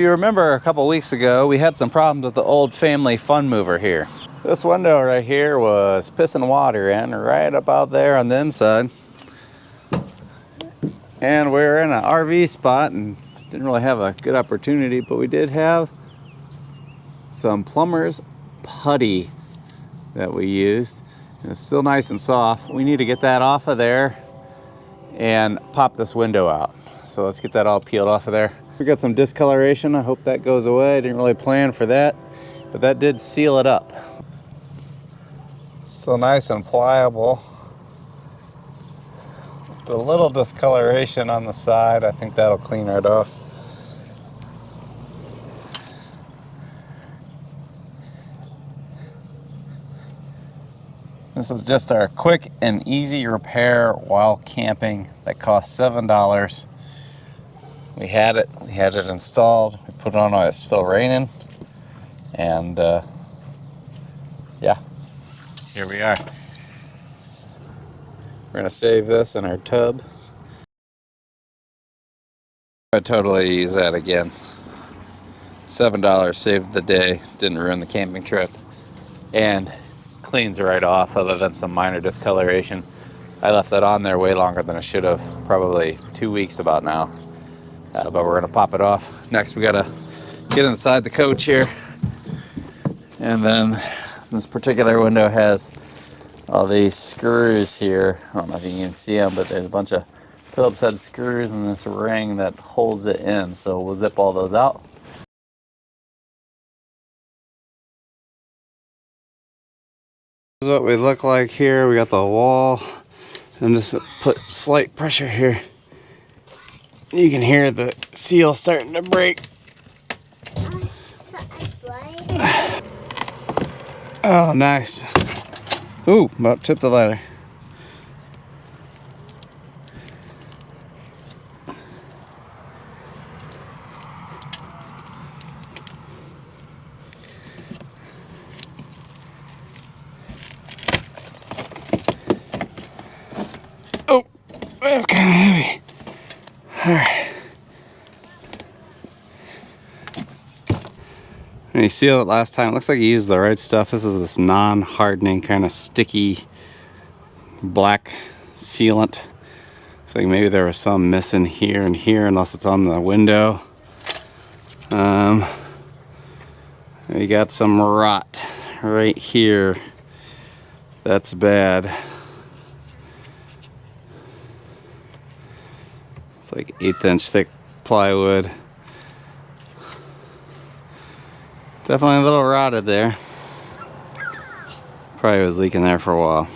You remember a couple weeks ago we had some problems with the old family fun mover here. This window right here was pissing water in right about there on the inside. And we're in an RV spot and didn't really have a good opportunity, but we did have some plumber's putty that we used. And it's still nice and soft. We need to get that off of there and pop this window out. So let's get that all peeled off of there. We got some discoloration. I hope that goes away. I didn't really plan for that, but that did seal it up. Still nice and pliable. With a little discoloration on the side, I think that'll clean right off. This is just our quick and easy repair while camping that cost $7. We had it installed. We put it on while it's still raining, and yeah, here we are. We're gonna save this in our tub. I'd totally use that again. $7 saved the day, didn't ruin the camping trip, and cleans right off other than some minor discoloration. I left that on there way longer than I should have, probably 2 weeks about now. But we're gonna pop it off. Next we gotta get inside the coach here. And then this particular window has all these screws here. I don't know if you can see them, but there's a bunch of Phillips head screws and this ring that holds it in. So we'll zip all those out. This is what we look like here. We got the wall and just put slight pressure here. You can hear the seal starting to break. Oh, nice. Ooh, about tipped the ladder. Oh, that's kind of heavy. All right. When you sealed it last time, it looks like you used the right stuff. This is this non-hardening kind of sticky black sealant. It's like maybe there was some missing here and here, unless it's on the window. We got some rot right here. That's bad. It's like 1/8 inch thick plywood. Definitely a little rotted there. Probably was leaking there for a while.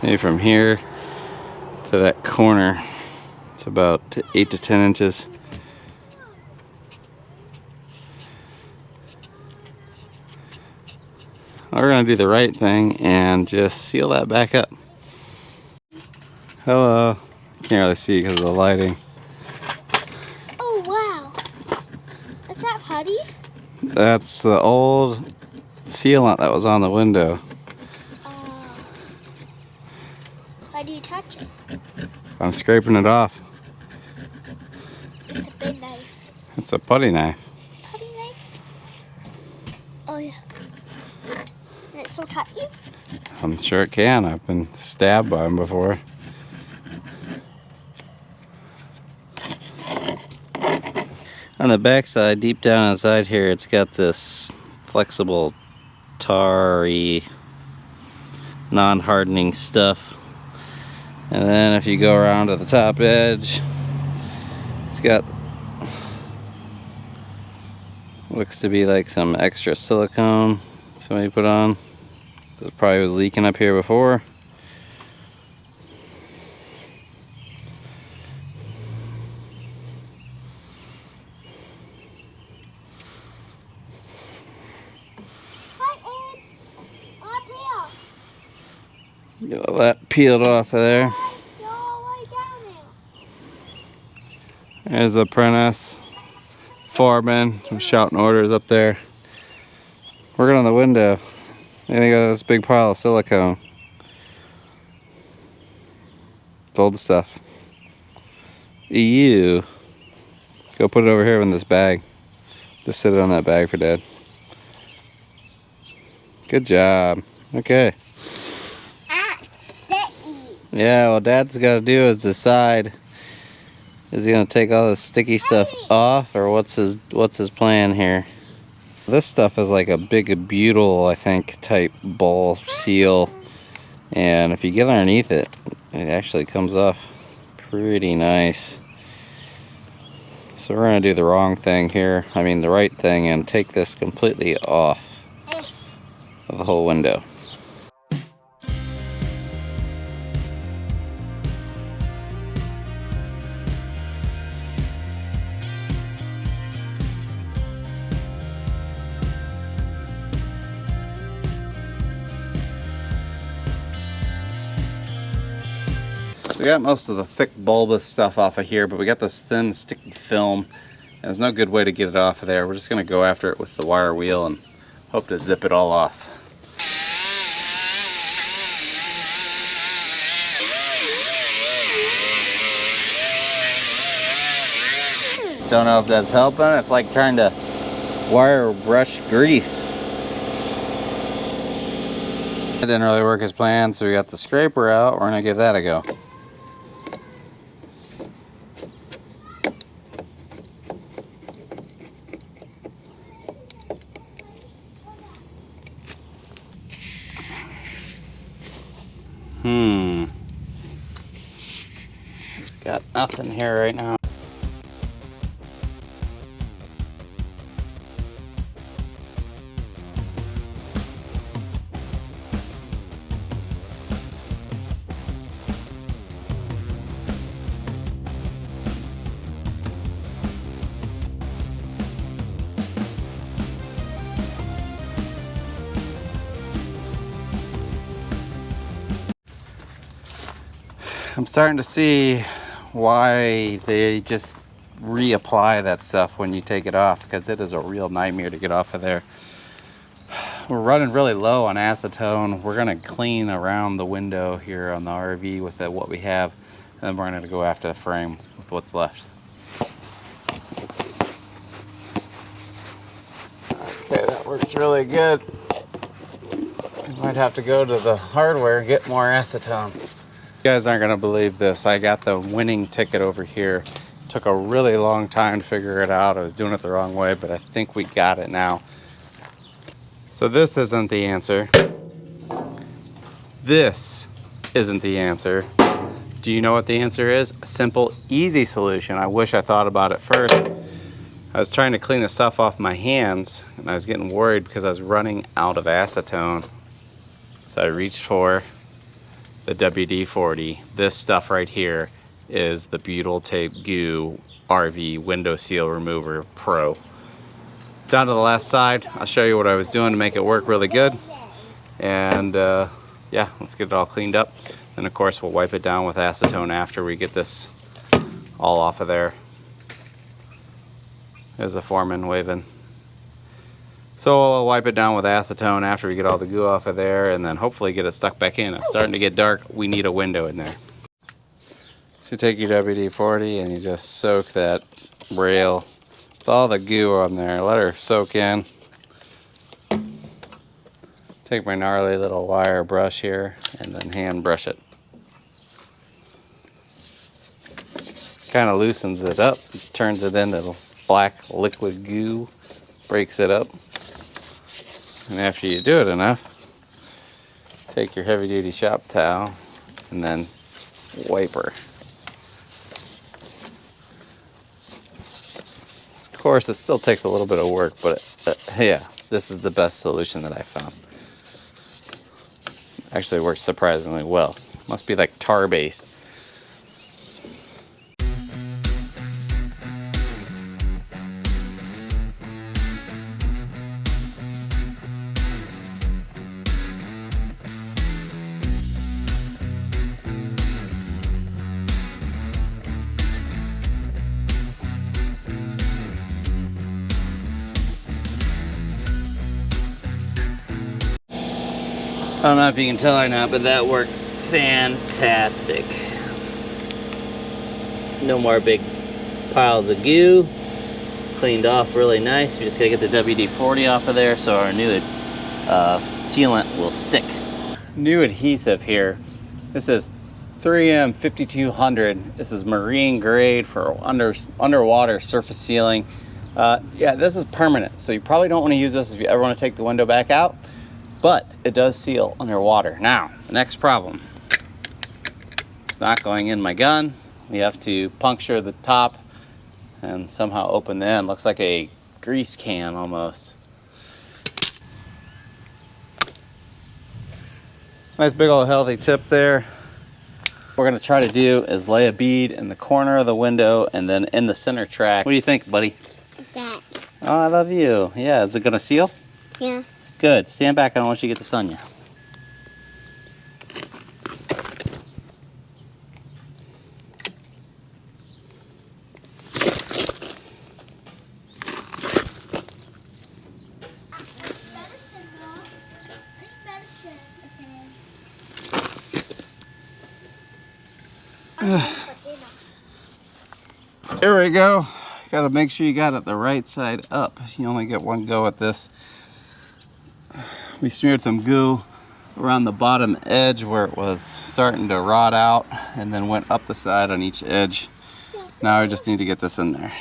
Maybe from here to that corner, it's about 8 to 10 inches. We're gonna do the right thing and just seal that back up. Hello. Can't really see because of the lighting. Oh wow. Is that putty? That's the old sealant that was on the window. Why do you touch it? I'm scraping it off. It's a big knife. It's a putty knife. Putty knife? Oh yeah. And it still cut you? I'm sure it can. I've been stabbed by them before. On the back side, deep down inside here, it's got this flexible, tarry, non-hardening stuff. And then if you go around to the top edge, it's got, looks to be like some extra silicone somebody put on. That probably was leaking up here before. Get all that peeled off of there. There's the apprentice, foreman, some shouting orders up there. Working on the window. I think of this big pile of silicone. It's old stuff. Ew. Go put it over here in this bag. Just sit it on that bag for Dad. Good job. Okay. Yeah, what Dad's got to do is decide, is he going to take all this sticky stuff off, or what's his plan here? This stuff is like a big butyl, I think, type ball seal, and if you get underneath it, it actually comes off pretty nice. So we're going to do the wrong thing here, the right thing, and take this completely off of the whole window. We got most of the thick bulbous stuff off of here, but we got this thin sticky film, and there's no good way to get it off of there. We're just going to go after it with the wire wheel and hope to zip it all off. Just don't know if that's helping. It's like trying to wire brush grease. It didn't really work as planned, so we got the scraper out. We're going to give that a go. It's got nothing here right now. I'm starting to see why they just reapply that stuff when you take it off, because it is a real nightmare to get off of there. We're running really low on acetone. We're going to clean around the window here on the RV with what we have, and then we're going to go after the frame with what's left. Okay, that works really good. We might have to go to the hardware and get more acetone. You guys aren't gonna believe this. I got the winning ticket over here. Took a really long time to figure it out. I was doing it the wrong way, but I think we got it now. So this isn't the answer. This isn't the answer. Do you know what the answer is? A simple, easy solution. I wish I thought about it first. I was trying to clean the stuff off my hands, and I was getting worried because I was running out of acetone. So I reached for the WD-40. This stuff right here is the butyl tape goo RV window seal remover pro. Down to the last side, I'll show you what I was doing to make it work really good. And yeah, let's get it all cleaned up. Then of course we'll wipe it down with acetone after we get this all off of there. There's the foreman waving. So I'll wipe it down with acetone after we get all the goo off of there, and then hopefully get it stuck back in. It's starting to get dark. We need a window in there. So you take your WD-40 and you just soak that rail with all the goo on there. Let her soak in. Take my gnarly little wire brush here and then hand brush it. Kind of loosens it up, turns it into black liquid goo, breaks it up. And after you do it enough, take your heavy duty shop towel and then wipe her. Of course, it still takes a little bit of work, but yeah, this is the best solution that I found. Actually works surprisingly well. Must be like tar based. I don't know if you can tell or not, but that worked fantastic. No more big piles of goo. Cleaned off really nice. We just gotta get the WD-40 off of there so our new sealant will stick. New adhesive here. This is 3M 5200. This is marine grade for underwater surface sealing. Yeah, this is permanent, so you probably don't want to use this if you ever want to take the window back out, but it does seal underwater. Now, the next problem. It's not going in my gun. We have to puncture the top and somehow open the end. Looks like a grease can almost. Nice big old healthy tip there. What we're gonna try to do is lay a bead in the corner of the window and then in the center track. What do you think, buddy? That. Oh, I love you. Yeah, is it gonna seal? Yeah. Good, stand back, I don't want you to get this on you. There we go. Got to make sure you got it the right side up. You only get one go at this. We smeared some goo around the bottom edge where it was starting to rot out and then went up the side on each edge. Now I just need to get this in there.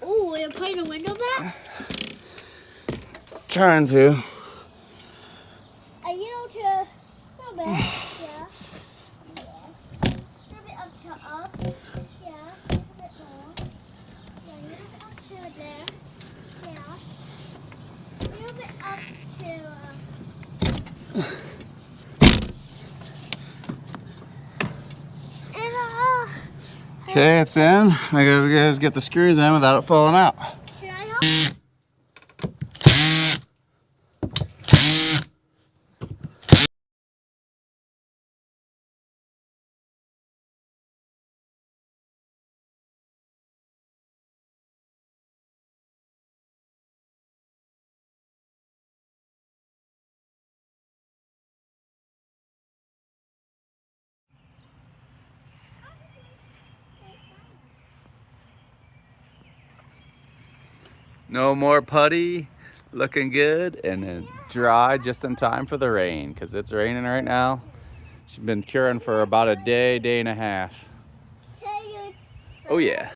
Oh, you're putting the window back? Trying to. A little bit. Yeah. Yes. A little bit up to up. Yeah. A little bit more. Yeah, a little bit up to there. Yeah. A little bit up to. Okay, it's in. I gotta guys get the screws in without it falling out. Should I help? No more putty. Looking good and then dry just in time for the rain because it's raining right now. She's been curing for about a day, day and a half. Oh yeah.